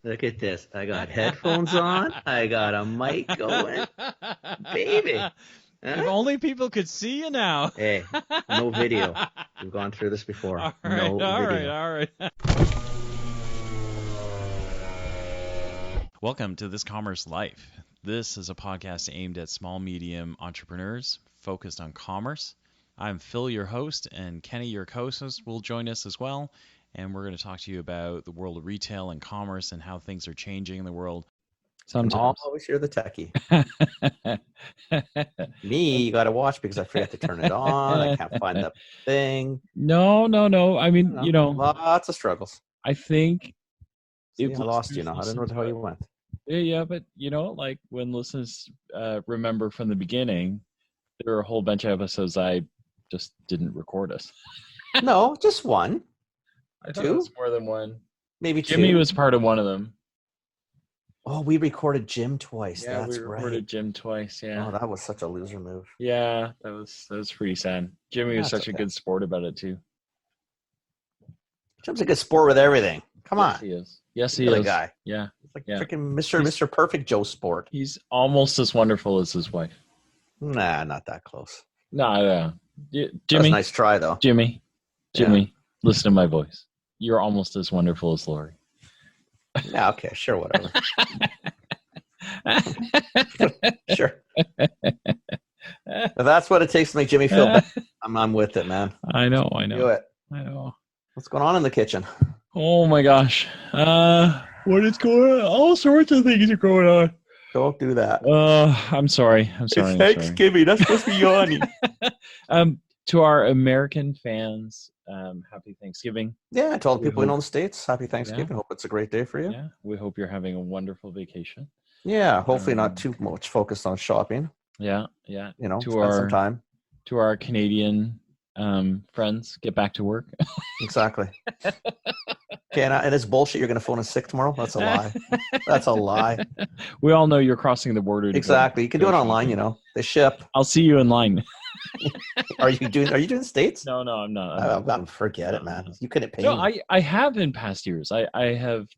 Look at this. I got headphones on. I got a mic going. Baby. If Huh? only people could see you now. Hey, no video. We've gone through this before. All right, No all video. right, all right. Welcome to This Commerce Life. This is a podcast aimed at small, medium entrepreneurs focused on commerce. I'm Phil, your host, and Kenny, your co-host, will join us as well. And we're going to talk to you about the world of retail and commerce and how things are changing in the world. Sometimes. Always you're the techie. Me, you got to watch because I forget to turn it on. I can't find the thing. No. I mean, lots of struggles. I think I lost you now. I don't know how you went. Yeah, but like when listeners remember from the beginning, there were a whole bunch of episodes I just didn't record us. No, just one. I thought it was more than one. Maybe two. Jimmy was part of one of them. Oh, we recorded Jim twice. Yeah, That's we recorded Jim twice. Yeah. Oh, that was such a loser move. Yeah, that was pretty sad. Jimmy was such a good sport about it too. Jim's a good sport with everything. Come on. He is. Yes, he is. Guy. Yeah. He's like freaking Mr. Perfect Joe Sport. He's almost as wonderful as his wife. Nah, not that close. No. Jimmy. That was a nice try, though. Jimmy, listen to my voice. You're almost as wonderful as Lori. Yeah, okay, sure, whatever. Sure. If that's what it takes to make Jimmy feel better, I'm with it, man. I know. Do it. I know. What's going on in the kitchen? Oh my gosh. What is going on? All sorts of things are going on. Don't do that. I'm sorry. It's Thanksgiving. That's supposed to be yawning. To our American fans, happy Thanksgiving. Yeah, to all the people in all the States, happy Thanksgiving. Yeah. Hope it's a great day for you. Yeah, we hope you're having a wonderful vacation. Yeah, hopefully not too much focused on shopping. Yeah. Spend some time. To our Canadian friends, get back to work. Exactly. Okay, and it's bullshit. You're going to phone in sick tomorrow? That's a lie. That's a lie. We all know you're crossing the border. Exactly. You can do it online. They ship. I'll see you in line. Are you doing States? No, I'm not. Forget it, man. You couldn't pay. No, I have in past years. I have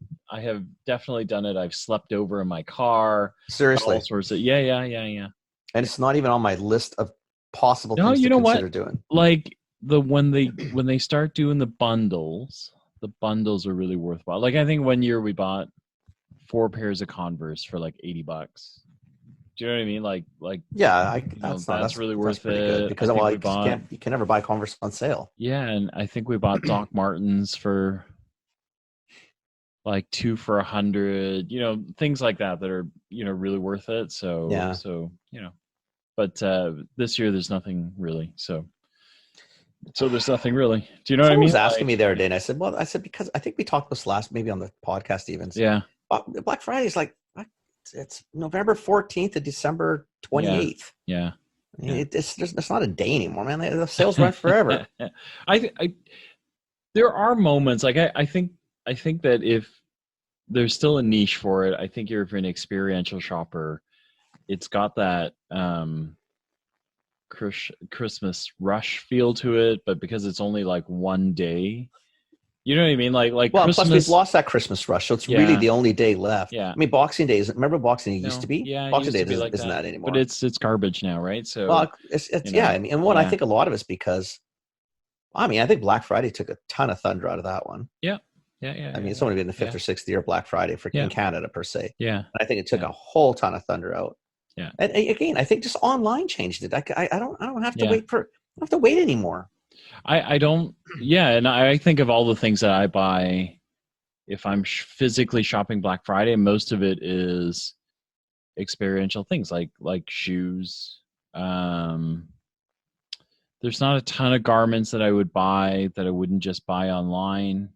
definitely done it. I've slept over in my car. Seriously. All sorts of, yeah. And it's not even on my list of possible things to consider doing. Like when they start doing the bundles are really worthwhile. Like I think one year we bought 4 pairs of Converse for like $80. Do you know what I mean? Like yeah, that's really worth it good because you can never buy Converse on sale. Yeah, and I think we bought Doc Martens for like 2 for $100. Things like that are really worth it. So yeah. But this year there's nothing really. So there's nothing really. Do you know what I mean? Someone was asking me the other day, and I said because I think we talked this maybe on the podcast even. Yeah. Black Friday is like. It's November 14th to December 28th. Yeah. It's not a day anymore, man. The sales run forever. I there are moments like I think that if there's still a niche for it, I think if you're an experiential shopper, it's got that Christmas rush feel to it, but because it's only like one day. You know what I mean? Like well, Christmas. Plus we've lost that Christmas rush, so it's really the only day left. Yeah. I mean, Boxing Day remember Boxing Day used to be? Yeah, Boxing Day isn't that anymore. But it's garbage now, right? So well, it's yeah. I mean, and I think a lot of it's because, I think Black Friday took a ton of thunder out of that one. Yeah. I mean, it's only been the 5th or 6th year of Black Friday in Canada per se. Yeah. And I think it took a whole ton of thunder out. Yeah. And again, I think just online changed it. I don't have to wait I don't have to wait anymore. I don't, and I think of all the things that I buy, if I'm physically shopping Black Friday, most of it is experiential things like shoes. There's not a ton of garments that I would buy that I wouldn't just buy online.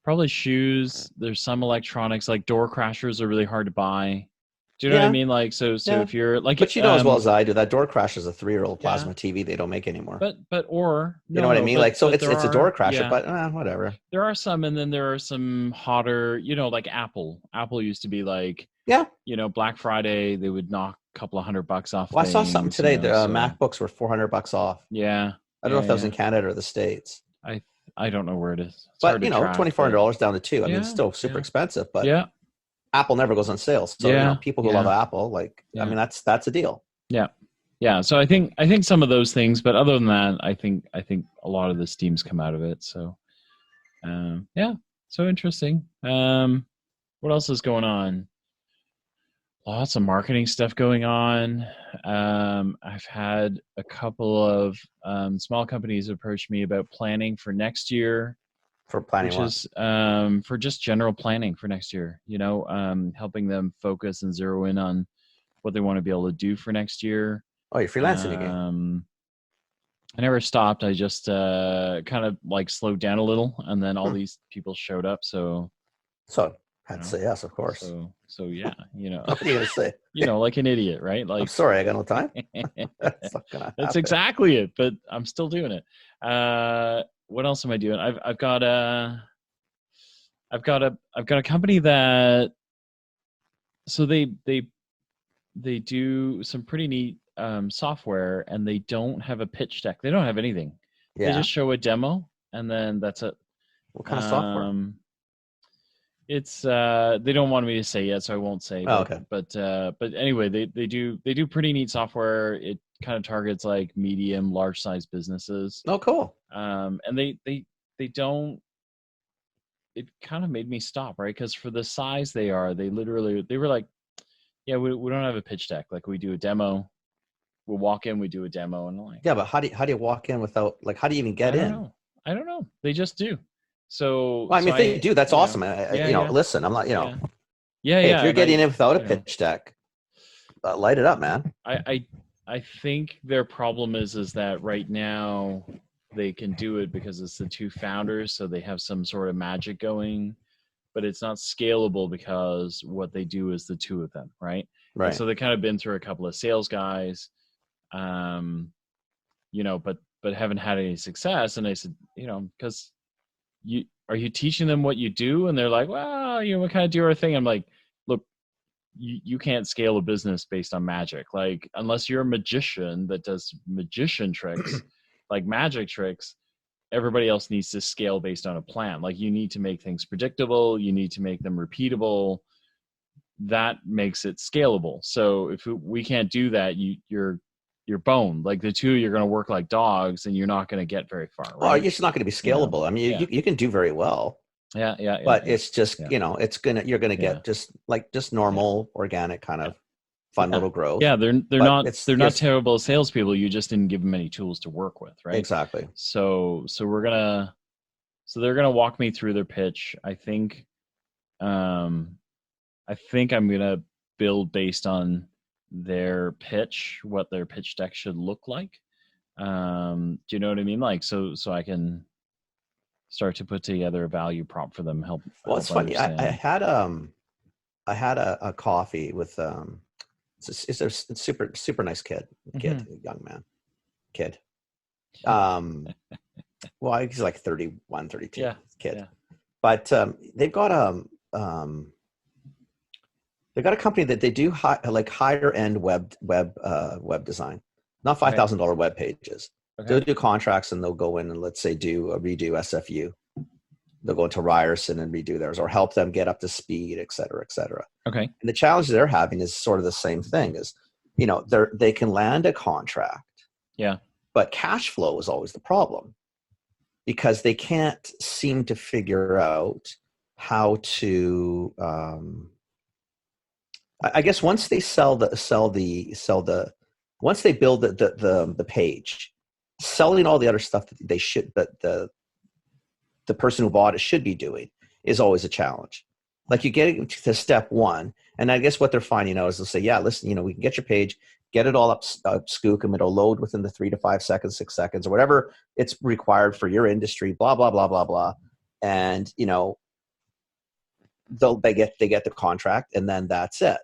Probably shoes. There's some electronics, like door crashers are really hard to buy. Do you know what I mean? Like, so if you're like, but as well as I do, that door crasher is a 3-year-old plasma TV they don't make anymore. But you know what I mean? It's a door crasher, but whatever. There are some, and then there are some hotter, like Apple. Apple used to be like, Black Friday they would knock a couple of $100 off. Well, I saw something today. The MacBooks were $400 off. Yeah, I don't know if that was in Canada or the States. I don't know where it is. It's hard But to track, $2,400 down to two. I mean, it's yeah, still super yeah, expensive, but yeah, Apple never goes on sale. So yeah, people who love yeah, Apple, like, I yeah, mean, that's a deal. yeah, yeah. So I think some of those things, but other than that, I think a lot of the Steam's come out of it. So yeah, so interesting. What else is going on? Lots of marketing stuff going on. I've had a couple of small companies approach me about planning for next year, For planning which what? is for just general planning for next year. Helping them focus and zero in on what they want to be able to do for next year. Oh, you're freelancing again. I never stopped. I just kind of like slowed down a little, and then all Hmm. these people showed up. So So I you had to know, say yes, of course. so yeah, What are you gonna say? like an idiot, right? I'm Like sorry, I got no time. That's not gonna that's happen. exactly it. But I'm still doing it. What else am I doing? I've got a company that so they do some pretty neat software, and they don't have a pitch deck. They don't have anything. They Yeah. just show a demo, and then that's it. What kind of software? It's they don't want me to say yet, so I won't say. Oh, But okay. but anyway, they do pretty neat software. It kind of targets like medium, large size businesses. Oh, cool. And they don't. It kind of made me stop, right? Because for the size they are, they were like, yeah, we don't have a pitch deck. Like we do a demo. We'll walk in, we do a demo, and I'm like, Yeah, but how do you walk in without, like, how do you even get in? I don't know. They just do. So Well, I mean, if they do, that's you know, awesome. yeah, yeah, Listen, I'm not, yeah, yeah, hey, if yeah. you're And getting in without a you know, pitch deck, light it up, man. I think their problem is that right now they can do it because it's the two founders, so they have some sort of magic going, but it's not scalable because what they do is the two of them, right? Right. And so they kind of been through a couple of sales guys, but haven't had any success. And I said, because are you teaching them what you do? And they're like, well, we kind of do our thing. I'm like, look, you can't scale a business based on magic. Like, unless you're a magician that does magician tricks, like magic tricks, everybody else needs to scale based on a plan. Like, you need to make things predictable. You need to make them repeatable. That makes it scalable. So if we can't do that, you're boned. Like the two, you're going to work like dogs, and you're not going to get very far. Right? Well, it's not going to be scalable. I mean, you can do very well. Yeah. But it's just, you're going to get just normal, organic kind of fun little growth. Yeah, they're not terrible salespeople. You just didn't give them any tools to work with, right? Exactly. So they're gonna walk me through their pitch. I think I'm gonna build based on their pitch, what their pitch deck should look like. Do you know what I mean? Like, so I can start to put together a value prop for them. Well, it's funny. I had a coffee with it's a super nice kid, young man, kid. Well, he's like 31, 32, kid. Yeah. But they've got a company that they do higher end web design, not $5,000 web pages. Okay. They'll do contracts, and they'll go in and, let's say, redo SFU. They'll go into Ryerson and redo theirs, or help them get up to speed, et cetera, et cetera. Okay. And the challenge they're having is sort of the same thing. Is they can land a contract. Yeah. But cash flow is always the problem, because they can't seem to figure out how to. I guess once they once they build the page, selling all the other stuff that they should, that the person who bought it should be doing, is always a challenge. Like, you get to step one, and I guess what they're finding out is they'll say, yeah, listen, we can get your page, get it all up Skookum, it'll load within the 3 to 5 seconds, 6 seconds, or whatever it's required for your industry, blah, blah, blah, blah, blah. And, they get the contract, and then that's it.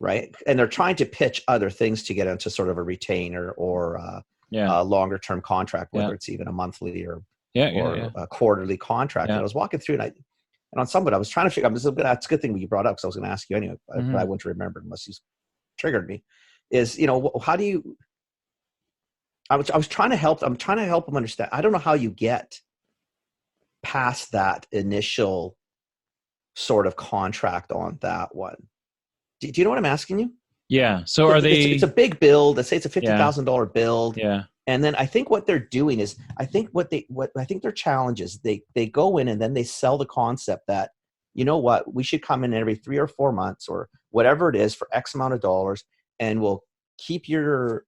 Right. And they're trying to pitch other things to get into sort of a retainer or a longer term contract, whether it's even a monthly or a quarterly contract. And I was walking through, and on some of it I was trying to figure out, that's a good thing you brought up, because I was going to ask you anyway, but I wouldn't remember unless you triggered me, is, how do you, I was trying to help. I'm trying to help them understand. I don't know how you get past that initial sort of contract on that one. Do you know what I'm asking you? Yeah. So are they? It's a big build. Let's say it's a Yeah. $50,000 build. Yeah. And then I think what they're doing is, I think I think their challenge is they go in and then they sell the concept that, you know what, we should come in every 3 or 4 months or whatever it is for X amount of dollars, and we'll keep your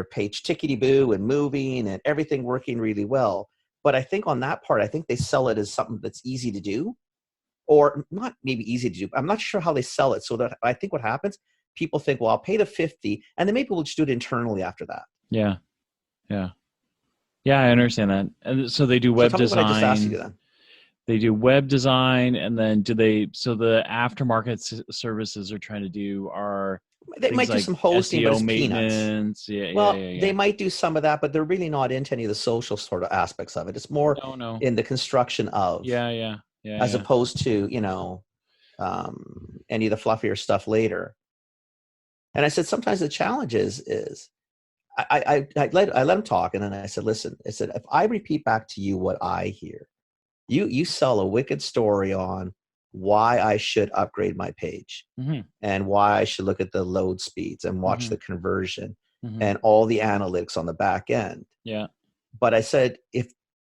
page tickety boo and moving and everything working really well. But I think on that part, I think they sell it as something that's easy to do, or not maybe easy to do. I'm not sure how they sell it. So that I think what happens, people think, well, I'll pay the 50, and then maybe we'll just do it internally after that. Yeah. Yeah. Yeah, I understand that. And so they do web So tell me what I just asked you design. then. They do web design, and then so the aftermarket services are trying to do are They might things do like some hosting, but SEO it's peanuts. maintenance. Yeah, Well, yeah. they might do some of that, but they're really not into any of the social sort of aspects of it. It's more No. in the construction of, Yeah. as opposed to, any of the fluffier stuff later. And I said, sometimes the challenge is I let them talk. And then I said, listen, I said, if I repeat back to you what I hear, you sell a wicked story on why I should upgrade my page Mm-hmm. and why I should look at the load speeds and watch Mm-hmm. the conversion Mm-hmm. and all the analytics on the back end. Yeah. But I said,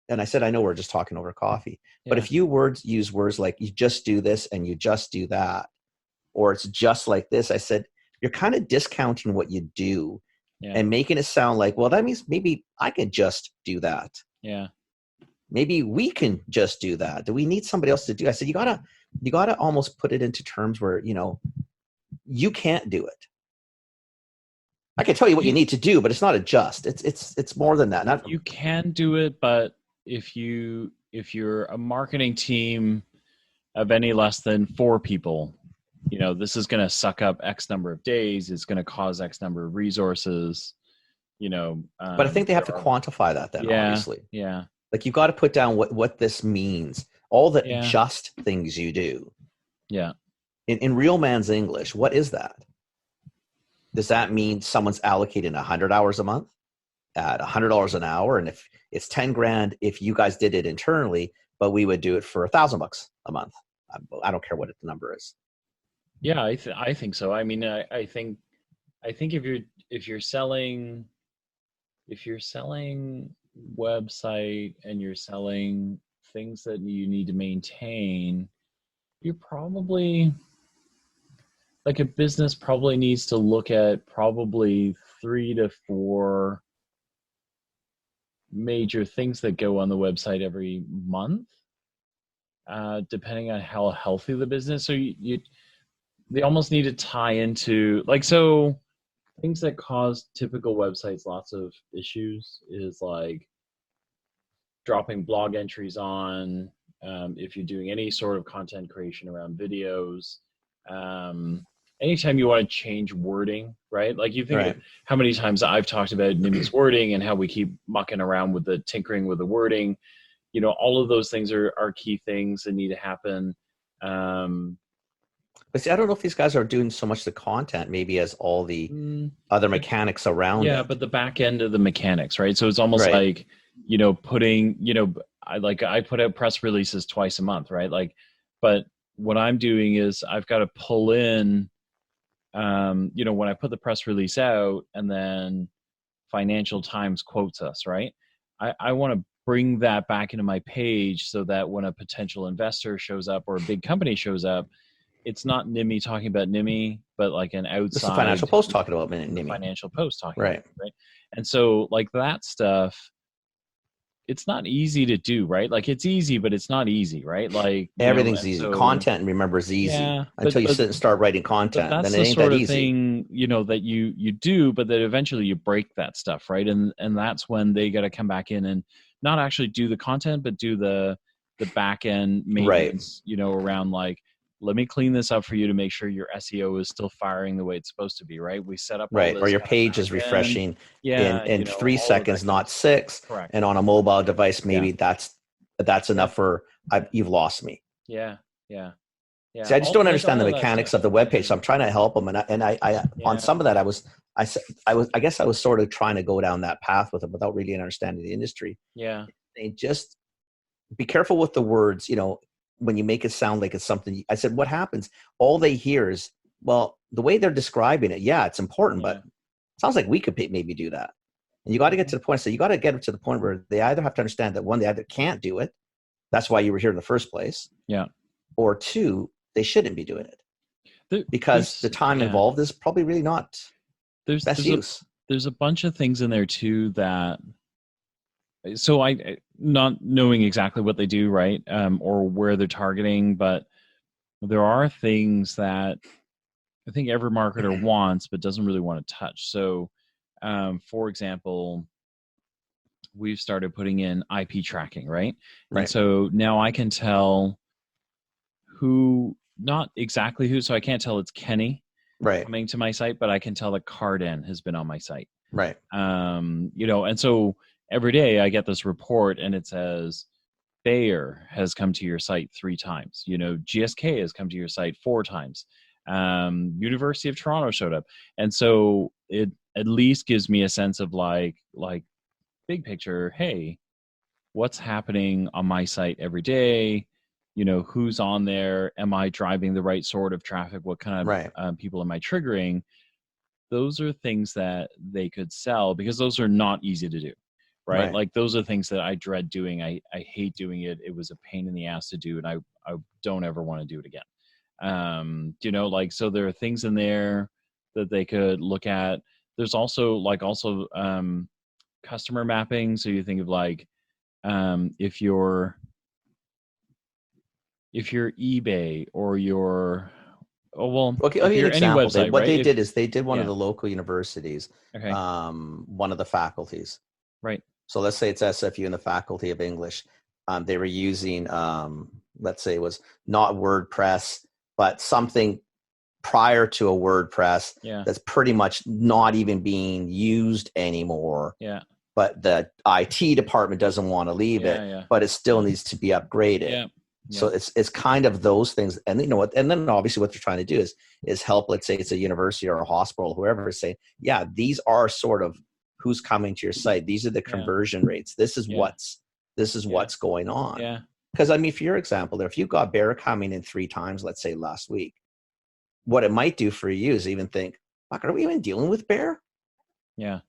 I know we're just talking over coffee, but if you use words like you just do this and you just do that, or it's just like this, I said, you're kind of discounting what you do and making it sound like, well, that means maybe I can just do that. Yeah. Maybe we can just do that. Do we need somebody else to do? I said, you gotta almost put it into terms where, you can't do it. I can tell you what you need to do, but it's not a just. It's more than that. You can do it, but if you're a marketing team of any less than 4 people, this is going to suck up X number of days. It's going to cause X number of resources. But I think they have to quantify that then, obviously. Yeah. Like you've got to put down what this means. All the just things you do. Yeah. In real man's English, what is that? Does that mean someone's allocating 100 hours a month at $100 an hour? And if it's 10 grand, if you guys did it internally, but we would do it for $1,000 a month. I don't care what the number is. Yeah, I think so. I mean, I think if you're selling website and you're selling things that you need to maintain, you're probably, like, a business probably needs to look at probably 3 to 4 major things that go on the website every month, depending on how healthy the business. So they almost need to tie into, like, so things that cause typical websites lots of issues is like dropping blog entries on, if you're doing any sort of content creation around videos, anytime you want to change wording, right? Like, you think of how many times I've talked about Nimi's wording and how we keep mucking around with the tinkering with the wording. All of those things are key things that need to happen. But see, I don't know if these guys are doing so much the content, maybe as all the other mechanics around it. Yeah, but the back end of the mechanics, right? So it's almost like, putting, I put out press releases twice a month, right? Like, but what I'm doing is I've got to pull in, when I put the press release out and then Financial Times quotes us, right? I want to bring that back into my page so that when a potential investor shows up or a big company shows up, it's not Nimi talking about Nimi, but like an outside. This is Financial Post talking about Nimi. Financial Post talking about it, right? And so, like, that stuff, it's not easy to do, right? Like, it's easy, but it's not easy, right? Like, everything's easy. So, content, remember, is easy until you sit and start writing content. That's then it the ain't sort that of easy. thing, that you do, but that eventually you break that stuff, right? And that's when they got to come back in and not actually do the content, but do the back end maintenance, around, like, let me clean this up for you to make sure your SEO is still firing the way it's supposed to be, right? We set up or your page is refreshing in 3 seconds, not 6. Correct. And on a mobile device, maybe that's enough for you've lost me. Yeah. Yeah. See, I just don't Like understand the all of that mechanics stuff. of the web page. So I'm trying to help them, and I on Yeah. some of that, I guess I was sort of trying to go down that path with them without really understanding the industry. Yeah. They just be careful with the words. When you make it sound like it's something. I said, what happens? All they hear is, well, the way they're describing it. Yeah, it's important, but Yeah. it sounds like we could maybe do that. And you got to get to the point. So you got to get to the point where they either have to understand that one, they either can't do it. That's why you were here in the first place. Yeah. Or two, they shouldn't be doing it because the time yeah. involved is probably really not best use. There's a bunch of things in there too that, so I not knowing exactly what they do, right, or where they're targeting, but there are things that I think every marketer wants but doesn't really want to touch. So, for example, we've started putting in IP tracking, right? Right. And so now I can tell who, not exactly who, so I can't tell it's Kenny Right. coming to my site, but I can tell that Carden has been on my site. Right. And so every day I get this report and it says Bayer has come to your site 3 times. GSK has come to your site 4 times. University of Toronto showed up. And so it at least gives me a sense of like big picture, hey, what's happening on my site every day? Who's on there? Am I driving the right sort of traffic? What kind of people am I triggering? Those are things that they could sell because those are not easy to do, right? Like those are things that I dread doing. I hate doing it. It was a pain in the ass to do, and I don't ever want to do it again. So there are things in there that they could look at. There's also customer mapping. So you think of if you're eBay or your okay, I'll give you an example. Website, what right? they did is they did one of the local universities, okay, one of the faculties. Right. So let's say it's SFU in the Faculty of English. They were using, let's say it was not WordPress, but something prior to a WordPress that's pretty much not even being used anymore. Yeah. But the IT department doesn't want to leave it, but it still needs to be upgraded. Yeah. So it's kind of those things, and and then obviously what they're trying to do is help. Let's say it's a university or a hospital, whoever is saying, yeah, these are sort of who's coming to your site. These are the conversion rates. This is what's going on. Yeah. Because for your example, if you got Bear coming in 3 times, let's say last week, what it might do for you is even think, fuck, are we even dealing with Bear? Yeah.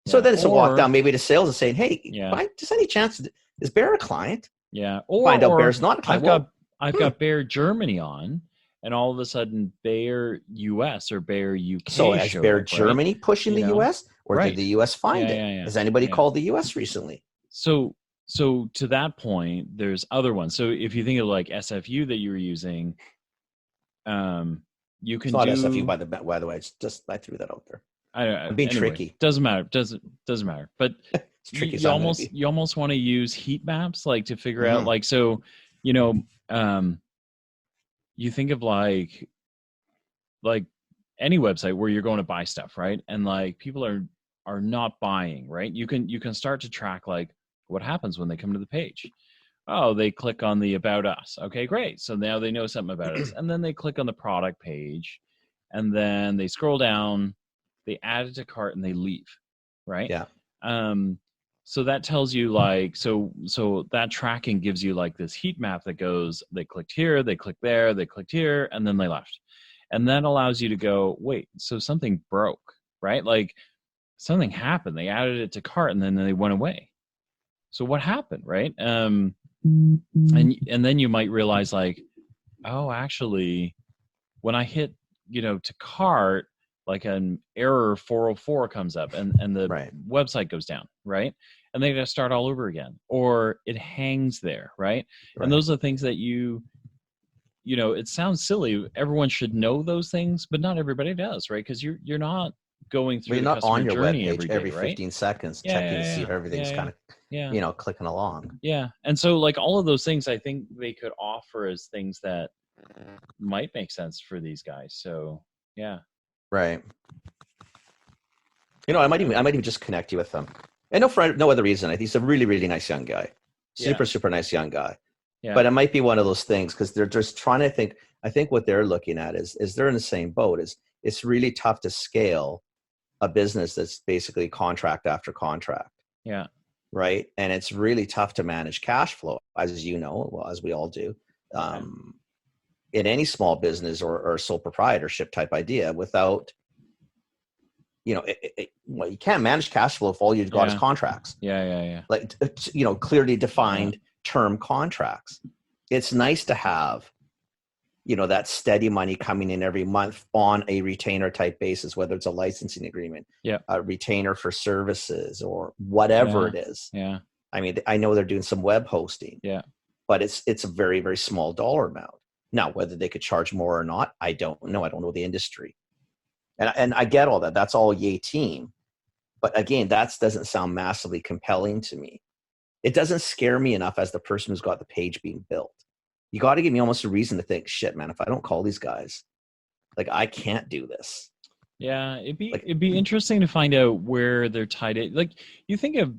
So then it's a walk down maybe to sales and saying, hey, just any chance, is Bear a client? Yeah. Find out Bear's not a client. I've got Bayer Germany on, and all of a sudden Bayer US or Bayer UK. So is Bayer Germany pushing the US, or did the US find it? Yeah. Has anybody called the US recently? So to that point, there's other ones. So if you think of SFU that you were using, you can it's not do SFU by the way. It's just I threw that out there. I'm being tricky. Doesn't matter. Doesn't matter. But it's tricky. You almost want to use heat maps to figure out you think of any website where you're going to buy stuff, right? And people are not buying, right? You can start to track what happens when they come to the page. Oh, they click on the About Us. Okay, great. So now they know something about us. And then they click on the product page, and then they scroll down, they add it to cart, and they leave, right? Yeah. So that tells you so that tracking gives you this heat map that goes, they clicked here, they clicked there, they clicked here, and then they left. And that allows you to go, wait, so something broke, right? Something happened. They added it to cart and then they went away. So what happened, right? And then you might realize oh, actually, when I hit, to cart, an error 404 comes up and the website goes down, right? And they got to start all over again, or it hangs there, right? And those are the things that it sounds silly. Everyone should know those things, but not everybody does, right? Because you're not going through. You're not on your web page every 15 right? seconds checking to see if everything's kind of clicking along. Yeah, and so all of those things, I think they could offer as things that might make sense for these guys. So yeah. Right. I might even just connect you with them. And no other reason. He's a really, really nice young guy. Super nice young guy. Yeah. But it might be one of those things because they're just trying to think. I think what they're looking at is they're in the same boat. Is it's really tough to scale a business that's basically contract after contract, yeah. right? And it's really tough to manage cash flow, as you know, well, as we all do, in any small business or sole proprietorship type idea without, well, you can't manage cash flow if all you've got is contracts. Yeah. Like, clearly defined term contracts. It's nice to have, that steady money coming in every month on a retainer type basis, whether it's a licensing agreement, a retainer for services or whatever it is. Yeah. I mean, I know they're doing some web hosting, but it's a very, very small dollar amount. Now, whether they could charge more or not, I don't know. I don't know the industry. And I get all that. That's all yay team. But again, that doesn't sound massively compelling to me. It doesn't scare me enough as the person who's got the page being built. You got to give me almost a reason to think, shit, man, if I don't call these guys, like, I can't do this. Yeah, it'd be interesting to find out where they're tied in. Like, you think of,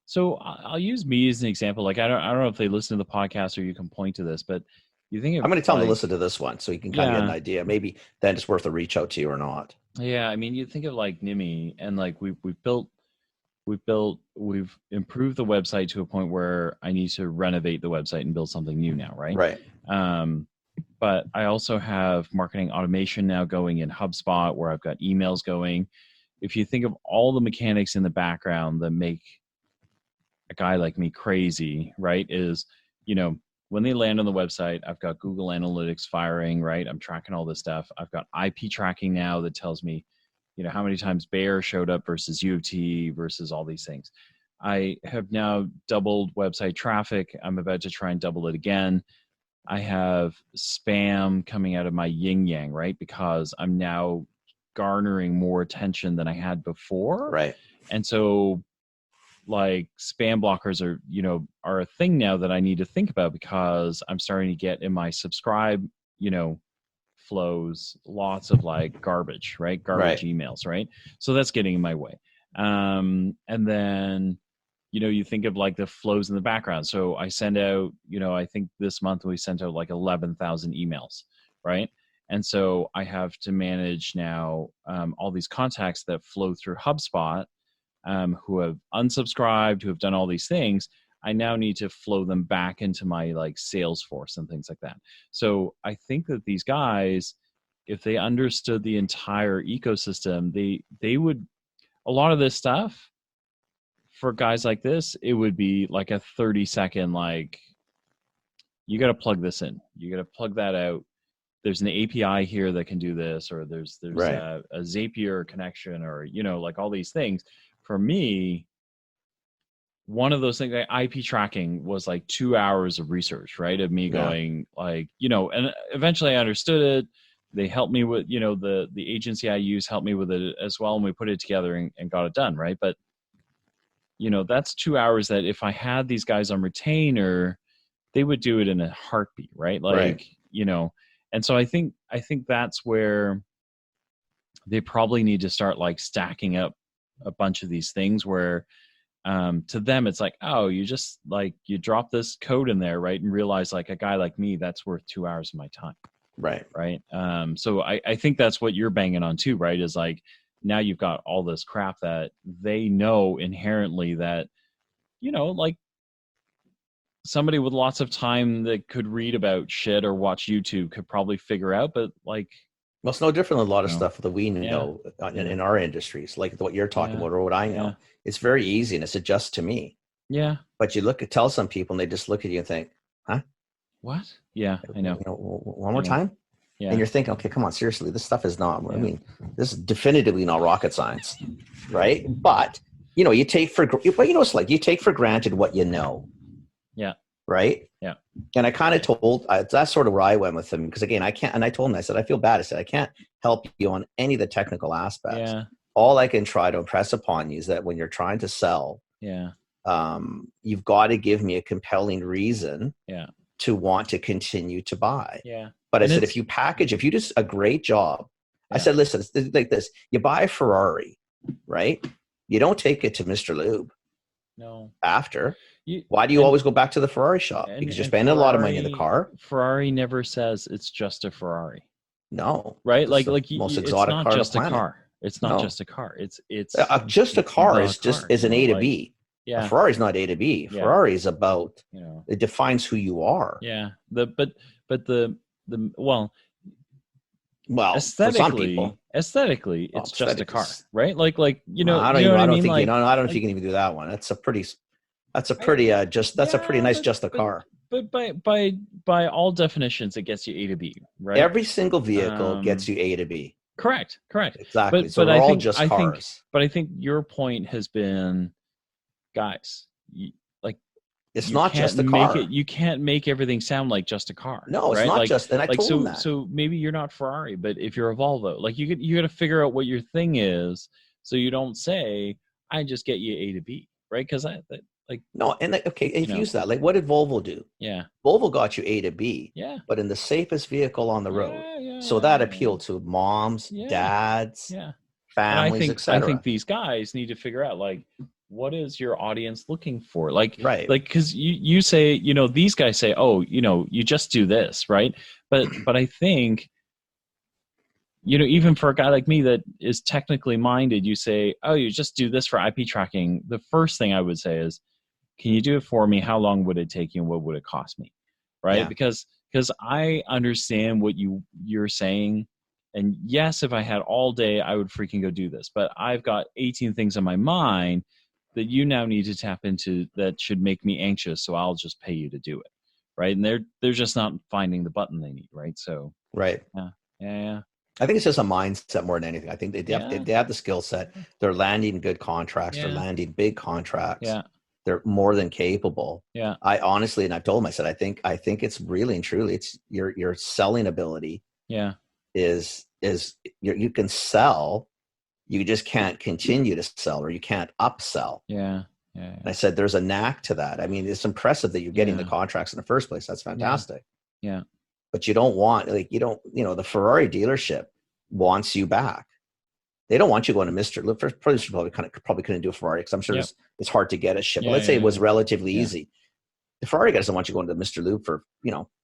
so I'll use me as an example. Like, I don't know if they listen to the podcast or you can point to this, but you think of, I'm going to tell them to listen to this one so you can kind of get an idea. Maybe then it's worth a reach out to you or not. Yeah, I mean, you think of like Nimi, and like we've improved the website to a point where I need to renovate the website and build something new now, right? Right. But I also have marketing automation now going in HubSpot where I've got emails going. If you think of all the mechanics in the background that make a guy like me crazy, right, is, when they land on the website, I've got Google Analytics firing, right? I'm tracking all this stuff. I've got IP tracking now that tells me, how many times Bayer showed up versus U of T versus all these things. I have now doubled website traffic. I'm about to try and double it again. I have spam coming out of my yin yang, right? Because I'm now garnering more attention than I had before. Right. And so, like, spam blockers are a thing now that I need to think about because I'm starting to get in my subscribe, flows lots of like garbage, right? Garbage emails, right? So that's getting in my way. And then, you think of like the flows in the background. So I send out, I think this month we sent out like 11,000 emails, right? And so I have to manage now all these contacts that flow through HubSpot who have unsubscribed, who have done all these things. I now need to flow them back into my like Salesforce and things like that. So I think that these guys, if they understood the entire ecosystem, they would, a lot of this stuff for guys like this, it would be like a 30-second, like, you got to plug this in. You got to plug that out. There's an API here that can do this, or there's a Zapier connection, or, like all these things. For me, one of those things, like IP tracking, was like 2 hours of research, right? Of me going like, and eventually I understood it. They helped me with, the agency I use helped me with it as well. And we put it together and got it done. Right. But, that's 2 hours that if I had these guys on retainer, they would do it in a heartbeat. Right. Like, and so I think that's where they probably need to start like stacking up a bunch of these things where, to them it's like, oh, you just like, you drop this code in there, right? And realize like a guy like me, that's worth 2 hours of my time. Right. So I think that's what you're banging on too, right? Is like, now you've got all this crap that they know inherently that, like somebody with lots of time that could read about shit or watch YouTube could probably figure out, but like, well, it's no different than a lot of stuff that we know in our industries, like what you're talking about or what I know. Yeah. It's very easy and it's just to me. Yeah. But you tell some people and they just look at you and think, huh? What? Yeah, I know. One more time? Yeah. And you're thinking, okay, come on, seriously, this stuff is not, I mean, this is definitively not rocket science, right? But, you take for granted what you know. Yeah. Right? Yeah. And I kind of told, that's sort of where I went with them, because again, I can't, and I told him, I said, I feel bad. I said, I can't help you on any of the technical aspects. Yeah. All I can try to impress upon you is that when you're trying to sell, you've got to give me a compelling reason to want to continue to buy. Yeah. But I said, if you do a great job, I said, listen, it's like this, you buy a Ferrari, right? You don't take it to Mr. Lube. No. After. Why do you always go back to the Ferrari shop? Because you're spending a lot of money in the car. Ferrari never says it's just a Ferrari. No, right? it's Like the like most it's exotic not car on the just a planet. car. It's not No. just a car. It's Just a car the is just car, is an you A know, to like- B. A yeah, Ferrari's not A to B. Yeah. Ferrari is about, you know, it defines who you are. yeah. But the well, Well, for some aesthetically, people. aesthetically, Well, it's just a car, aesthetics- right? Like you know, I don't you know even, what I don't mean? think Like, you know. I don't know if like- you can even do that one. That's a pretty that's a pretty nice but- just a but- car. But by all definitions, it gets you A to B, right? Every single vehicle gets you A to B. Correct. Exactly. But- So but they're I all think- just I think- cars. But I think your point has been, guys, It's you not can't just a make car. you can't make everything sound like just a car. No, it's right? not Like, just. And I like told so them that. so maybe you're not Ferrari, but if you're a Volvo, like you got to figure out what your thing is, so you don't say I just get you A to B, right? Because No, and okay, if You know. use that. Like, what did Volvo do? yeah Volvo got you A to B, yeah but in the safest vehicle on the road. yeah, So that appealed to moms, Yeah. dads, yeah. And I families, think etc. these guys need to figure out like what is your audience looking for, like Right. because you say, you know, these guys say, oh, you know, you just do this, right? But I think, you know, even for a guy like me that is technically minded, you say, oh, you just do this for IP tracking. The first thing I would say is, can you do it for me? How long would it take you, and what would it cost me? Right? Yeah. Because I understand what you're saying. And yes, if I had all day, I would freaking go do this. But I've got 18 things on my mind that you now need to tap into that should make me anxious. So I'll just pay you to do it. Right. And they're just not finding the button they need. Right. So Right. yeah. I think it's just a mindset more than anything. I think Yeah. they have the skill set. They're landing good contracts. They're Yeah. landing big contracts. Yeah. They're more than capable. Yeah. I honestly, and I've told them, I said, I think it's really and truly, it's your selling ability Yeah. is you can sell, you just can't continue to sell, or you can't upsell. Yeah. And I said, there's a knack to that. I mean, it's impressive that you're getting the Yeah. contracts in the first place. That's fantastic. Yeah. But you don't want, like, the Ferrari dealership wants you back. They don't want you going to Mr. Loop. First, probably couldn't do a Ferrari because I'm sure Yep. it's hard to get a ship. Yeah, Let's say yeah, it was yeah. relatively Yeah. easy. The Ferrari guy doesn't want you going to Mr. Loop for,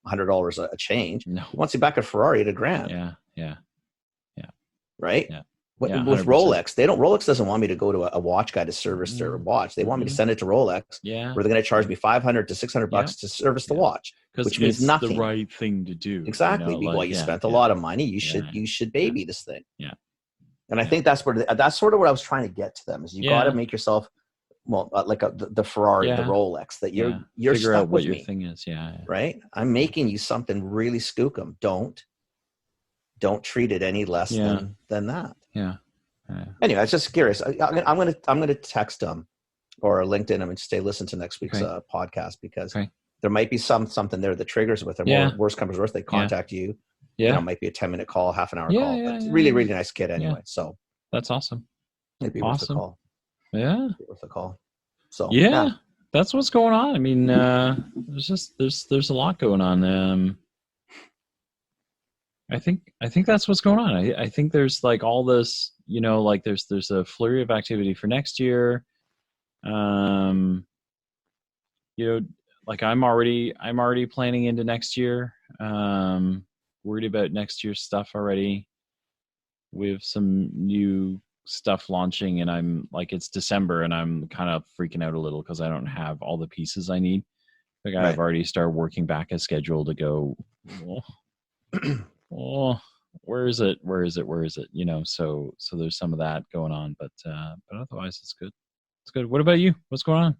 $100 a change. No. He wants you back at Ferrari at $1,000. Yeah. Right? Yeah. With Yeah, with 100%. Rolex, Rolex doesn't want me to go to a watch guy to service their watch. They want me to Mhm. send it to Rolex, Yeah. where they're going to charge me $500 to $600 to service the Yeah. watch. Because which means it's nothing. the right thing to do. Exactly. Well, you spent a lot of money. You should baby this thing. Yeah. And I think that's sort of what I was trying to get to them is you got to Yeah. make yourself, the Ferrari, the Yeah. Rolex, that you're figure stuck out what with your me, thing is. Yeah. right? I'm making you something really skookum. Don't treat it any less Yeah. than that. Yeah. Anyway, I was just curious. I'm gonna text them or LinkedIn them and say, listen to next week's Okay. podcast, because Okay. there might be something there that triggers with them. Yeah. Or worst comes to worst, they contact you. Yeah. It might be a 10-minute call, half an hour Yeah, call. yeah, But it's yeah, really, yeah. really nice kid anyway. So That's awesome. it'd be worth a Awesome. call. Yeah. Worth a call. So Yeah. That's what's going on. I mean, there's a lot going on. I think that's what's going on. I think there's like all this, like there's a flurry of activity for next year. Like I'm already planning into next year. Worried about next year's stuff already. We have some new stuff launching, and I'm like, it's December and I'm kind of freaking out a little because I don't have all the pieces I need. Like I've Right. already started working back a schedule to go, oh, where is it? So there's some of that going on, but otherwise it's good. It's good. What about you? What's going on?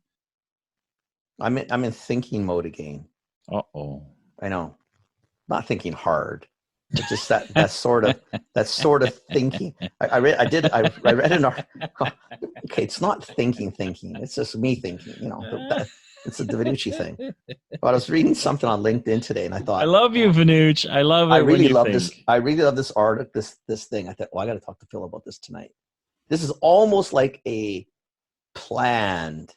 I'm in thinking mode again. Uh-oh. I know. Not thinking hard. It's just that sort of thinking. I read an article. Okay, it's not thinking. It's just me thinking. It's a Da Vinci thing. But I was reading something on LinkedIn today, and I thought, I love you, Vanuch. I love it. I really when you love think. this. I really love this article. This thing. I thought, I got to talk to Phil about this tonight. This is almost like a planned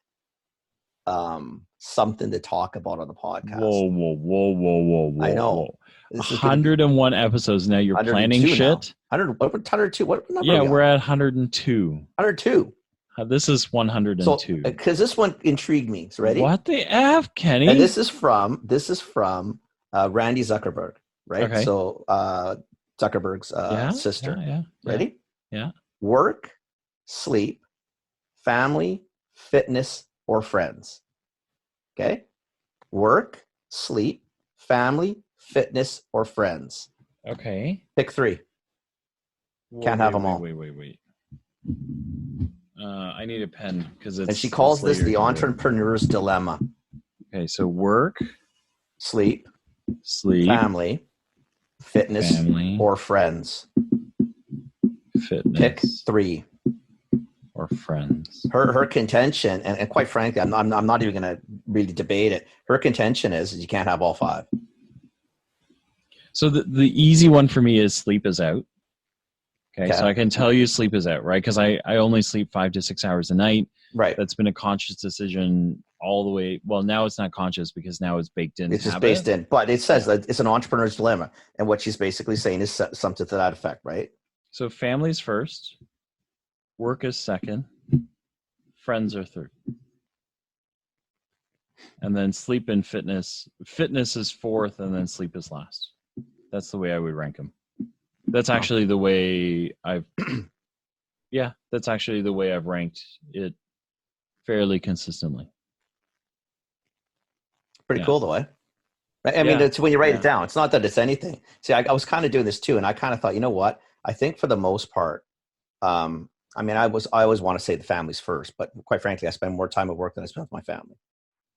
something to talk about on the podcast. Whoa. I know. Whoa. This is gonna be 101 episodes now. You're 102 planning now. shit. 100. What 102? What number? Yeah, are we we're on? at 102. 102. This is So 102. because this one intrigued me. So ready? What the F, Kenny? And this is from Randy Zuckerberg, right? Okay. So Zuckerberg's sister. Yeah. Ready? Yeah. Work, sleep, family, fitness, or friends. Okay. Work, sleep, family, fitness, or friends. Okay. Pick three. Can't have them all. Wait. I need a pen because it's. And she calls this later the here. entrepreneur's dilemma. Okay, so work, Sleep, family, fitness, or friends. Fitness. Pick three. Or friends. Her contention, and quite frankly, I'm not even going to really debate it. Her contention is you can't have all five. So the easy one for me is sleep is out. Okay, so I can tell you sleep is out, right? Because I only sleep 5 to 6 hours a night. Right. That's been a conscious decision all the way. Well, now it's not conscious because now it's baked in. It's just based in. But it says that it's an entrepreneur's dilemma. And what she's basically saying is something to that effect, right? So family's first. Work is second. Friends are third. And then sleep and fitness. Fitness is fourth, and then sleep is last. That's the way I would rank them. That's actually the way that's actually the way I've ranked it fairly consistently. Pretty cool, though, eh? I mean, it's when you write it down. It's not that it's anything. See, I was kind of doing this too, and I kind of thought, you know what? I think for the most part, I mean, I always want to say the family's first, but quite frankly, I spend more time at work than I spend with my family.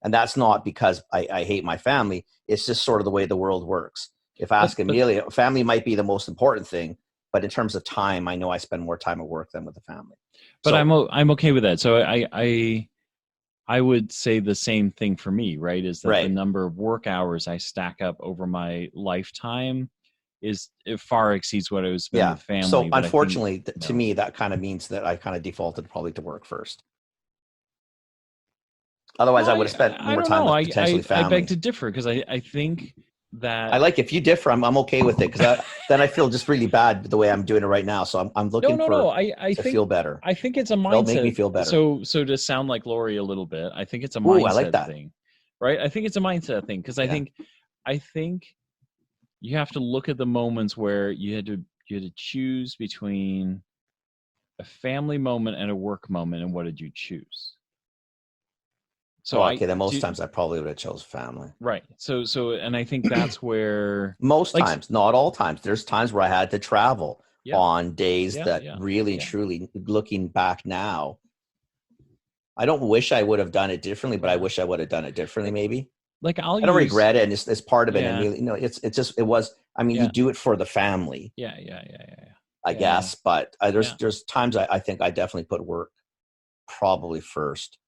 And that's not because I hate my family. It's just sort of the way the world works. If I ask Amelia, family might be the most important thing, but in terms of time, I know I spend more time at work than with the family. But I'm okay with that. So I would say the same thing for me, right? Is that the number of work hours I stack up over my lifetime it far exceeds what I was spending with family. So unfortunately, to me, that kind of means that I kind of defaulted probably to work first. Otherwise, I would have spent more time with potentially family. I beg to differ because I think that if you differ, I'm okay with it because then I feel just really bad the way I'm doing it right now. So I'm looking to feel better. I think it's a mindset. It'll make me feel better. So to sound like Lori a little bit, I think it's a mindset thing, right? I think it's a mindset thing because I think you have to look at the moments where you had to choose between a family moment and a work moment, and what did you choose? So then most times I probably would have chose family. Right. So and I think that's where most times, not all times. There's times where I had to travel on days that really truly, looking back now, I don't wish I would have done it differently, but I wish I would have done it differently maybe. Like I don't regret it, and it's part of it. And really, it was. I mean, you do it for the family. Yeah. I guess, but there's times I think I definitely put work probably first.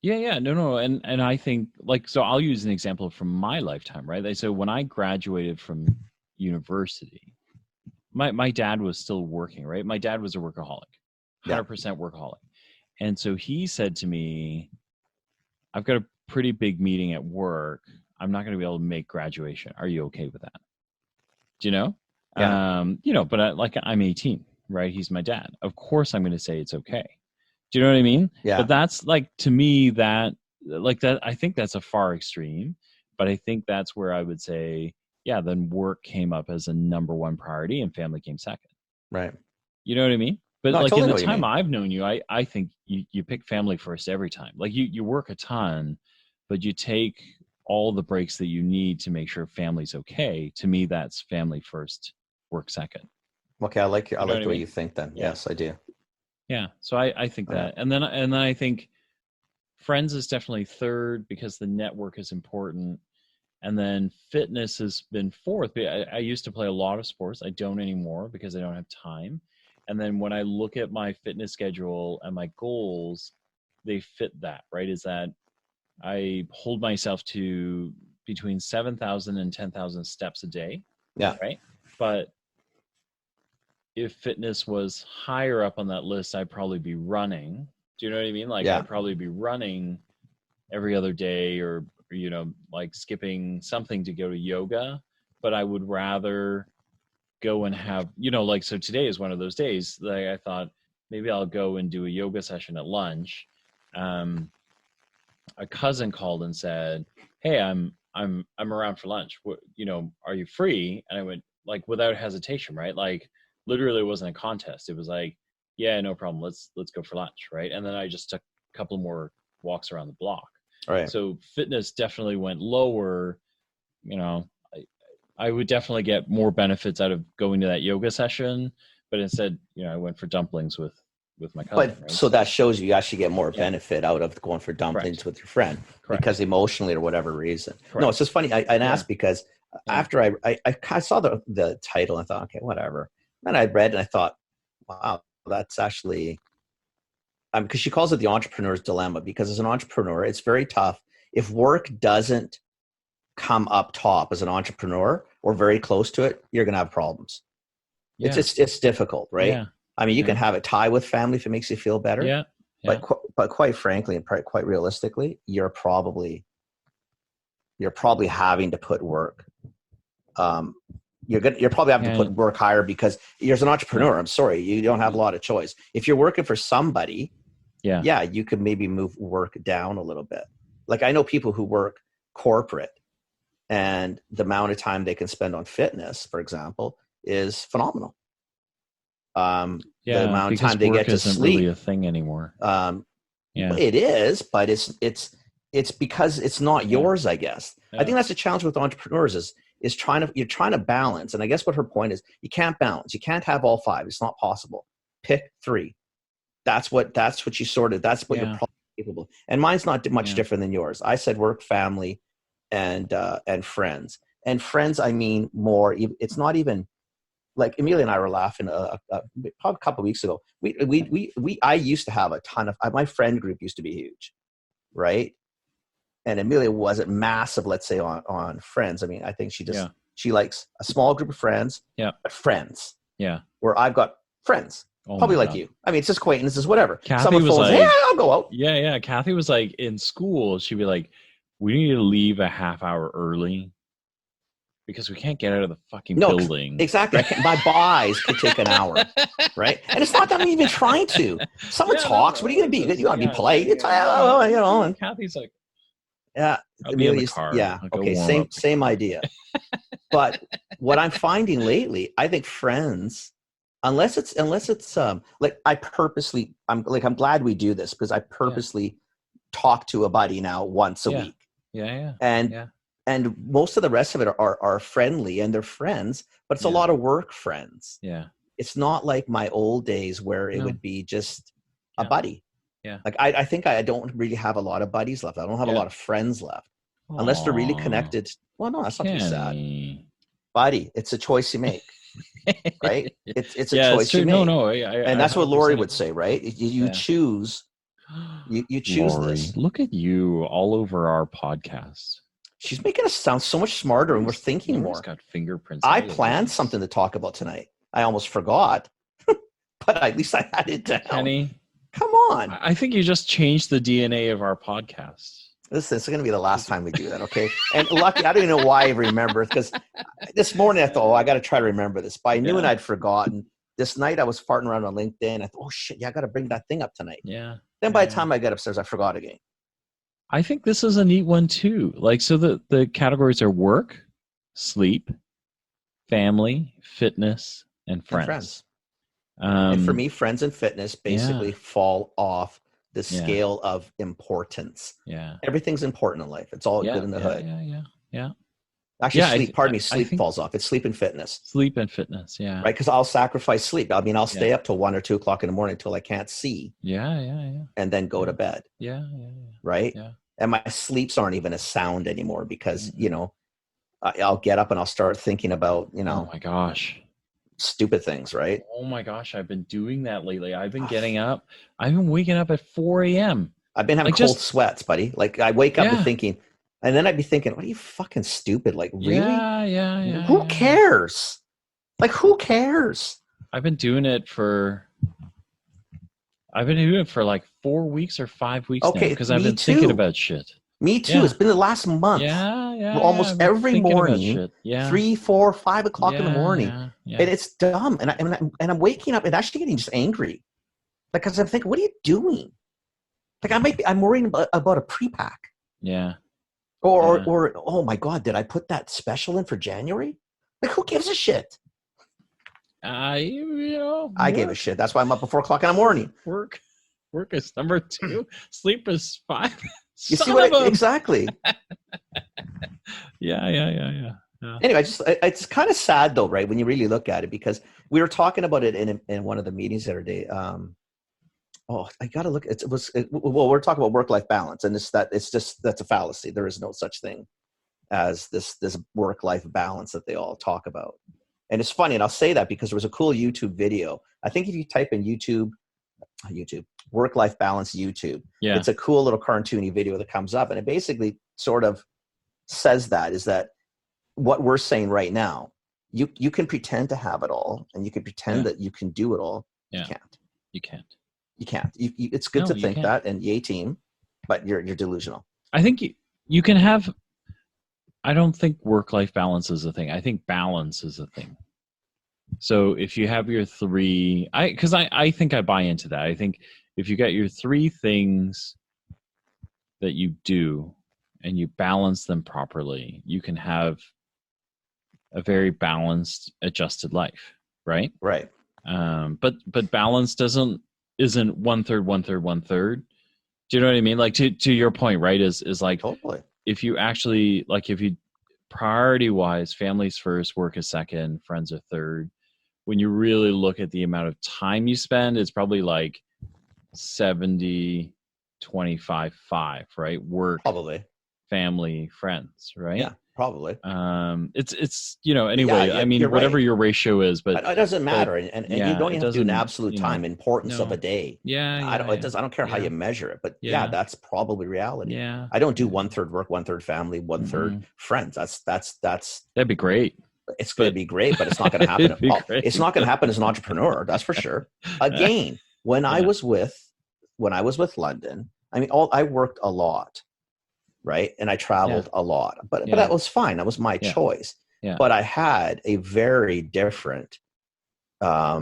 Yeah. No. And I think so I'll use an example from my lifetime, right? So when I graduated from university, my dad was still working, right? My dad was a workaholic, 100% workaholic. And so he said to me, I've got a pretty big meeting at work. I'm not going to be able to make graduation. Are you okay with that? Do you know? Yeah. But I'm 18, right? He's my dad. Of course I'm going to say it's okay. Do you know what I mean? Yeah. But that's to me that I think that's a far extreme, but I think that's where I would say, then work came up as a number one priority and family came second. Right. You know what I mean? But totally in the time I've known you, I think you pick family first every time. Like you work a ton, but you take all the breaks that you need to make sure family's okay. To me, that's family first, work second. Okay. I like the way you think then. Yeah. Yes, I do. Yeah. So I think that. And then I think friends is definitely third because the network is important. And then fitness has been fourth. I used to play a lot of sports. I don't anymore because I don't have time. And then when I look at my fitness schedule and my goals, they fit that, right? Is that I hold myself to between 7,000 and 10,000 steps a day. Yeah. Right. But if fitness was higher up on that list, I'd probably be running. Do you know what I mean? I'd probably be running every other day or, skipping something to go to yoga, but I would rather go and have, so today is one of those days that I thought, maybe I'll go and do a yoga session at lunch. A cousin called and said, "Hey, I'm around for lunch. What, are you free?" And I went, like, without hesitation, right? Like, literally, it wasn't a contest. It was like, "Yeah, no problem. Let's go for lunch," right? And then I just took a couple more walks around the block. All right. So fitness definitely went lower. I would definitely get more benefits out of going to that yoga session, but instead, I went for dumplings with my cousin. But right? so that shows you actually get more benefit out of going for dumplings with your friend, because emotionally or whatever reason. Correct. No, it's just funny. I asked because after I saw the title, I thought, okay, whatever. And I read and I thought, wow, that's actually, because she calls it the entrepreneur's dilemma, because as an entrepreneur, it's very tough. If work doesn't come up top as an entrepreneur or very close to it, you're going to have problems. Yeah. It's difficult, right? Yeah. I mean, you can have a tie with family if it makes you feel better. Yeah. But quite frankly and quite realistically, you're probably having to put work. You're probably having to put work higher because you're an entrepreneur. I'm sorry, you don't have a lot of choice. If you're working for somebody, you could maybe move work down a little bit. Like, I know people who work corporate, and the amount of time they can spend on fitness, for example, is phenomenal. The amount of time they get to sleep really a thing anymore. It is, but it's because it's not yours, I guess. I think that's the challenge with entrepreneurs is you're trying to balance. And I guess what her point is, you can't balance. You can't have all five. It's not possible. Pick three. That's what you sorted. That's what you're probably capable of. And mine's not much different than yours. I said work, family, and friends. And friends, I mean more. It's not even like Amelia and I were laughing probably a couple of weeks ago. I used to have a ton of my friend group used to be huge, right? And Amelia wasn't massive, let's say, on friends. I mean, I think she likes a small group of friends, but friends. Yeah. Where I've got friends, probably like you. I mean, it's just acquaintances, whatever. Kathy was like, "Yeah, I'll go out." Yeah. Kathy was like, in school, she'd be like, "We need to leave a half hour early because we can't get out of the fucking building." Exactly. My buys could take an hour, right? And it's not that I'm even trying to. Someone talks. What are you going to be? You want to be polite? And Kathy's like, I'll be in the car. Okay, same idea. But what I'm finding lately, I think friends, unless it's like I'm glad we do this, because I purposely talk to a buddy now once a week. Yeah. And most of the rest of it are friendly and they're friends, but it's a lot of work friends. Yeah. It's not like my old days where it would be just a buddy. Yeah. Like I think I don't really have a lot of buddies left. I don't have a lot of friends left. Unless they're really connected. Well, no, that's not too sad. Buddy, it's a choice you make. Right? It's a choice you make. No. And that's what Lori would say, right? You choose. You choose Lori, this. Look at you all over our podcast. She's making us sound so much smarter, and we're thinking more. Got fingerprints. I planned something to talk about tonight. I almost forgot, but at least I had it down. Kenny, come on. I think you just changed the DNA of our podcast. Listen, it's going to be the last time we do that, okay? And lucky, I don't even know why I remember it, because this morning I thought, I got to try to remember this. But I knew and I'd forgotten. This night I was farting around on LinkedIn. I thought, oh, shit, I got to bring that thing up tonight. Yeah. Then by the time I got upstairs, I forgot again. I think this is a neat one too. Like, so the categories are work, sleep, family, fitness, and friends. And for me, friends and fitness basically fall off the scale of importance. Yeah. Everything's important in life. It's all good in the hood. Yeah. Actually, sleep falls off. It's sleep and fitness. Sleep and fitness, yeah. Right, because I'll sacrifice sleep. I mean, I'll stay up till 1 or 2 o'clock in the morning until I can't see. Yeah. And then go to bed. Yeah. Right? Yeah. And my sleeps aren't even as sound anymore because, I'll get up and I'll start thinking about, oh my gosh, stupid things, right? Oh my gosh, I've been doing that lately. I've been getting up. I've been waking up at 4 a.m. I've been having cold sweats, buddy. Like, I wake up and thinking, and then I'd be thinking, what are you fucking stupid? Like, really? Yeah. Who cares? Like, who cares? I've been doing it for like 4 weeks or 5 weeks now, because I've been thinking about shit. Me too. Yeah. It's been the last month. Yeah. Almost every morning, 3, 4, 5 o'clock in the morning, and it's dumb. And I'm waking up and actually getting just angry. Like, because I'm thinking, what are you doing? Like, I'm worrying about a pre-pack. Yeah. Or oh my God, did I put that special in for January? Like, who gives a shit? I gave a shit. That's why I'm up at 4 o'clock in the morning. Work is number 2. Sleep is 5. You see what? Exactly. Yeah. Anyway, it's kind of sad though, right? When you really look at it, because we were talking about it in one of the meetings the other day. I got to look. We're talking about work-life balance, and that's a fallacy. There is no such thing as this work-life balance that they all talk about. And it's funny, and I'll say that because there was a cool YouTube video. I think if you type in YouTube work-life balance YouTube, it's a cool little cartoony video that comes up, and it basically sort of says that is that what we're saying right now. You can pretend to have it all, and you can pretend that you can do it all. Yeah. You can't. It's good to think that, and yay team, but you're delusional. I think you can have. I don't think work-life balance is a thing. I think balance is a thing. So if you have your 3, because I think I buy into that. I think if you got your 3 things that you do and you balance them properly, you can have a very balanced, adjusted life, right? Right. But balance isn't 1/3, 1/3, 1/3. Do you know what I mean? Like to your point, right? Is like totally. If you actually if you priority wise, families first, work is second, friends are third. When you really look at the amount of time you spend, it's probably like 70, 25, 5, right? Work, probably, family, friends, right? Yeah, probably. It's anyway. I mean, whatever your ratio is, but it doesn't matter, and you don't have to do an absolute time importance of a day. I don't care how you measure it, but that's probably reality. Yeah, I don't do 1/3 work, 1/3 family, 1/3 friends. That's that'd be great. It's going to be great, but it's not going to happen. It's not going to happen as an entrepreneur. That's for sure. Again, when I was with London, I mean, I worked a lot, right? And I traveled a lot, but that was fine. That was my choice. Yeah. But I had a very different, I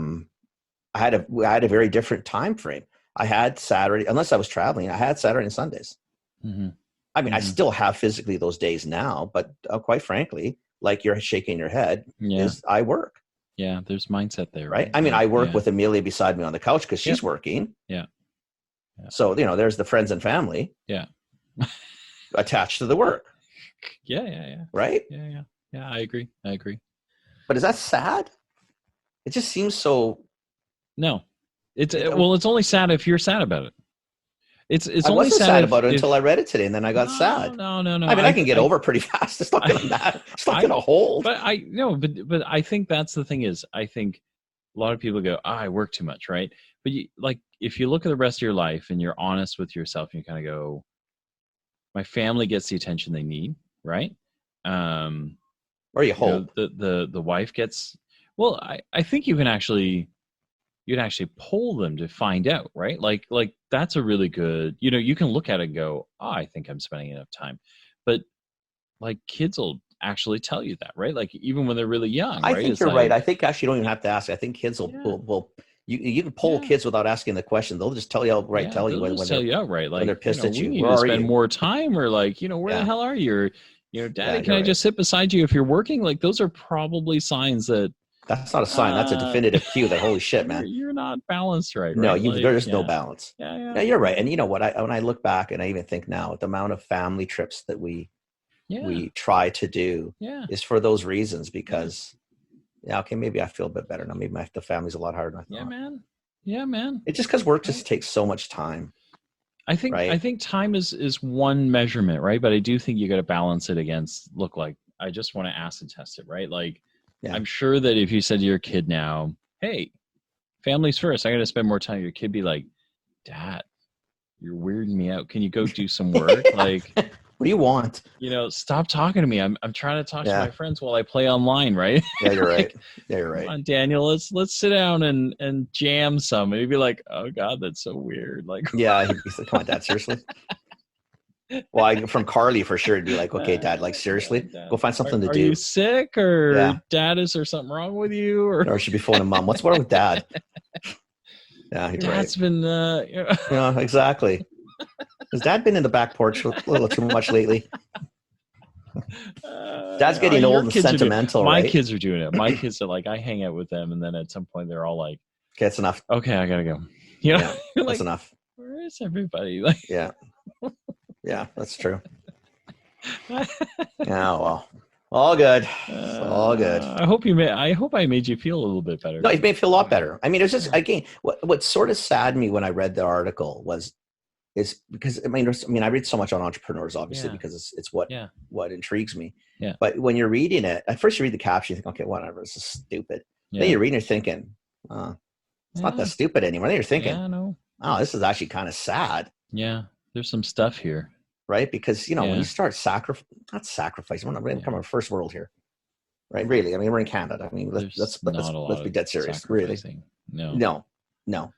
had a very different time frame. I had Saturday, unless I was traveling, I had Saturday and Sundays. Mm-hmm. I mean, I still have physically those days now, but quite frankly, like you're shaking your head, is I work. Yeah, there's mindset there, right? I mean, I work with Amelia beside me on the couch because she's working. Yeah. So, there's the friends and family. Yeah. Attached to the work. Yeah. Right? Yeah. I agree. But is that sad? It just seems so. No, it's only sad if you're sad about it. It's I only wasn't sad about it until I read it today, and then I got sad. No. I mean, I can get over it pretty fast. It's not going to matter. It's not going to hold. But but I think that's the thing is, I think a lot of people go, I work too much, right? But if you look at the rest of your life and you're honest with yourself, and you kind of go, my family gets the attention they need, right? Or you hope the wife gets. Well, I think you can actually poll them to find out, right? Like that's a really good, you can look at it and go, oh, I think I'm spending enough time. But like kids will actually tell you that, right? Like even when they're really young, I right? think you're right. I think actually you don't even have to ask. I think kids will you can poll kids without asking the question. They'll just tell you outright, tell you when they're pissed at you. We need to spend more time, or like, where the hell are you? Or, Daddy, can I just sit beside you if you're working? Like those are probably signs that that's not a sign. That's a definitive cue that holy shit, man. You're not balanced, right? No, there's no balance. Yeah, you're right. And you know what? When I look back and I even think now, the amount of family trips that we try to do is for those reasons because, okay, maybe I feel a bit better now. Maybe the family's a lot harder than I thought. Yeah, man. It's just because work just takes so much time. I think time is one measurement, right? But I do think you got to balance it against, I just want to acid test it, right? Like, I'm sure that if you said to your kid now, hey, family's first, I got to spend more time, your kid be like, Dad, you're weirding me out. Can you go do some work? Like, what do you want? Stop talking to me. I'm trying to talk to my friends while I play online, right? Yeah, you're right. Yeah, you're right. Come on, Daniel, let's sit down and jam some. And he'd be like, oh God, that's so weird. Like, yeah, he'd be like, come on, Dad, seriously? Well, from Carly for sure, it'd be like, okay, Dad, like seriously, go find something to do. Are you sick, or Dad, is there something wrong with you? Or should be phoning Mom. What's wrong with Dad? Yeah, you're Dad's right. been Yeah, exactly. Has Dad been in the back porch a little too much lately? Dad's getting your old and kids are doing sentimental, my right? kids are doing it. My kids are like, I hang out with them, and then at some point they're all like, Okay, that's enough. okay, I gotta go. You know, Yeah, you're that's like, enough. where is everybody? Like, Yeah, yeah, that's true. Yeah, well, all good. All good. I hope you made. I hope I made you feel a little bit better. No, it made me feel a lot better. I mean, it was just again, what sort of saddened me when I read the article is because I read so much on entrepreneurs, obviously, Yeah. because it's what Yeah. what intrigues me. Yeah. But when you're reading it, at first you read the caption, you think, okay, whatever, this is stupid. Yeah. Then you're reading, you're thinking, it's not that stupid anymore. Then you're thinking, Yeah, no. oh, this is actually kind of sad, Yeah, there's some stuff here. right? Because when Yeah. you start not sacrificing, we're not coming from first world here, right? Really, I mean, we're in Canada. I mean, let's be dead serious. Really, No. no.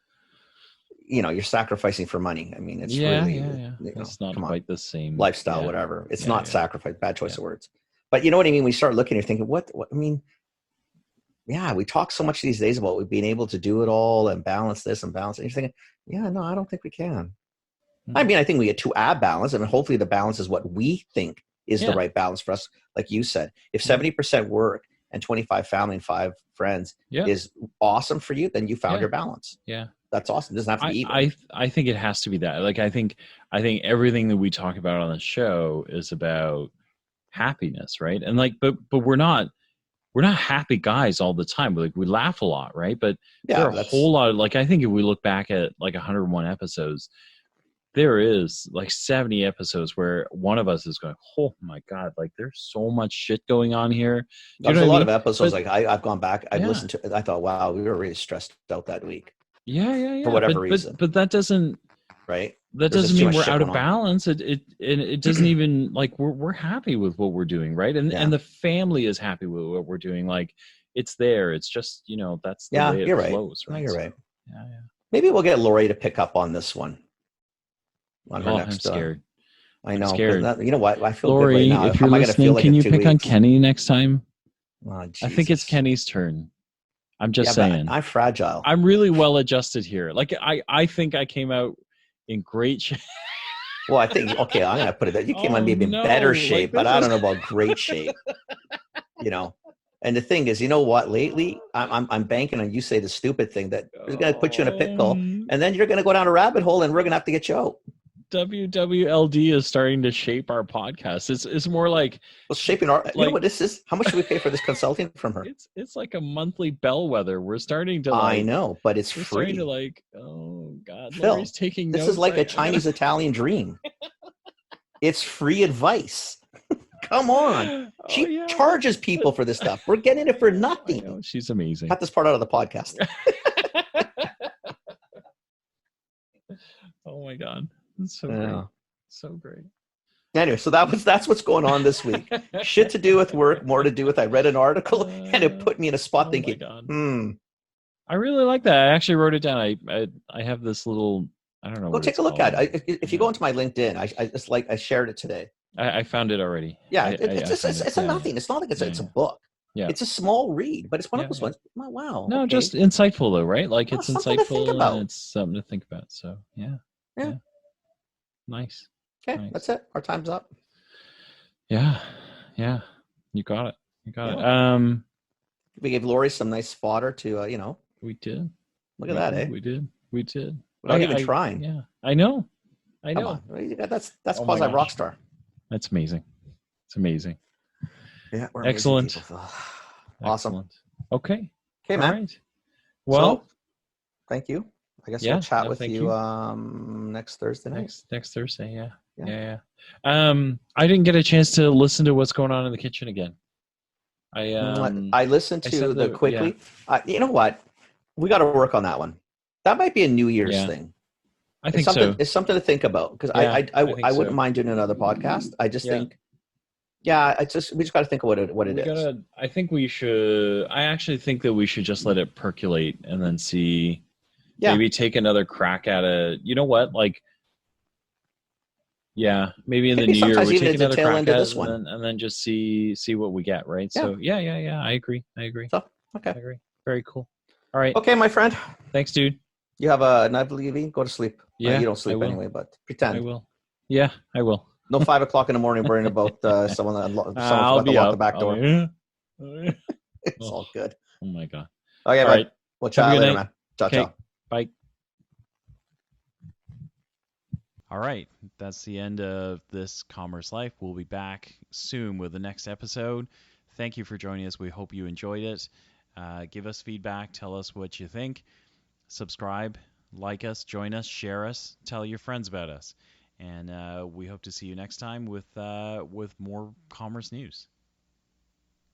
You're sacrificing for money. I mean, it's Yeah, really, yeah. It's not come on, quite the same lifestyle, yeah. whatever. It's Yeah, not yeah. sacrifice. Bad choice Yeah. of words. But you know what I mean? We start looking, you're thinking, what? I mean, yeah, we talk so much these days about being able to do it all and balance this and balance it. And you're thinking, yeah, no, I don't think we can. I mean, I think we get to a balance. I mean, hopefully the balance is what we think is the right balance for us. Like you said, if 70% work and 25 family and 5 friends is awesome for you, then you found your balance. Yeah. That's awesome. It doesn't have to be even. I think it has to be that. Like, I think everything that we talk about on the show is about happiness, right? And like, but we're not happy guys all the time. Like, we laugh a lot, right? But there are a whole lot of, like, I think if we look back at like 101 episodes, there is like 70 episodes where one of us is going, oh my God, like there's so much shit going on here. There's a lot of episodes. Like I've gone back, I've listened to it. I thought, wow, we were really stressed out that week. Yeah. For whatever reason. But that doesn't, right. That doesn't mean we're out of balance. It doesn't even, like, we're happy with what we're doing, right? And the family is happy with what we're doing. Like, it's there. It's just, that's the way it flows. Right? No, you're right. Yeah. Maybe we'll get Lori to pick up on this one. On her next, I'm scared. I know. I'm scared. You know what? I feel Lori, good right now. if you're listening, can you pick on Kenny next time? Oh, I think it's Kenny's turn. I'm just saying. I'm fragile. I'm really well adjusted here. Like, I think I came out in great shape. Well, I think, okay, I'm going to put it that you came on maybe in better shape, but I don't know about great shape. And the thing is, you know what? Lately, I'm banking on you say the stupid thing that is going to put you in a pickle, and then you're going to go down a rabbit hole, and we're going to have to get you out. WWLD is starting to shape our podcast. It's more like, well, shaping our. Like, you know what this is? How much do we pay for this consulting from her? It's like a monthly bellwether. We're starting to. Like, I know, but it's we're free. Starting to like, oh God, Phil, Lori's taking this notes. is like a Chinese Italian dream. It's free advice. Come on. She charges people for this stuff. We're getting it for nothing. I know, she's amazing. Cut this part out of the podcast. Oh my God. That's so great. So great. Anyway, so that's what's going on this week. Shit to do with work, more to do with I read an article and it put me in a spot thinking, I really like that. I actually wrote it down. I have this little, I don't know. Go take a look at it. If you go into my LinkedIn, I shared it today. I found it already. Yeah, it's a nothing. It's not like it's a book. Yeah. It's a small read, but it's one of those ones. Wow. No, just insightful though, right? Like it's insightful and it's something to think about. So yeah. Nice. Okay, that's it. Our time's up. Yeah. You got it. We gave Lori some nice fodder to We did. Look at that, eh? We did. Without even trying. Yeah. I know. Come on. That's quasi rock star. That's amazing. It's amazing. Yeah, we're excellent. Awesome. Excellent. Okay, man. Right. Well, thank you. I guess we'll chat with you next Thursday night. Next Thursday, yeah. I didn't get a chance to listen to what's going on in the kitchen again. I listened to the quickly. Yeah. You know what? We got to work on that one. That might be a New Year's thing. I think so. It's something to think about because I wouldn't mind doing another podcast. I just think, we just got to think of what it is. I think we should. I actually think that we should just let it percolate and then see. Yeah. Maybe take another crack at it. You know what? Like, maybe in the new year we take another crack at it and then just see what we get. Right. Yeah. So I agree. So, okay. I agree. Very cool. All right. Okay, my friend. Thanks, dude. You have a night, Levine? Go to sleep. Yeah, you don't I sleep will. anyway, but I pretend. will. Yeah, I will. No 5 o'clock in the morning worrying about someone I'll forgot to be lock the up. back door. Oh It's all good. my god. Okay, All bud. right. We'll Have a chat good later, night. man. Ciao, Okay. ciao. Bye. All right. That's the end of this Commerce Life. We'll be back soon with the next episode. Thank you for joining us. We hope you enjoyed it. Give us feedback. Tell us what you think. Subscribe, like us, join us, share us, tell your friends about us. And we hope to see you next time with more commerce news.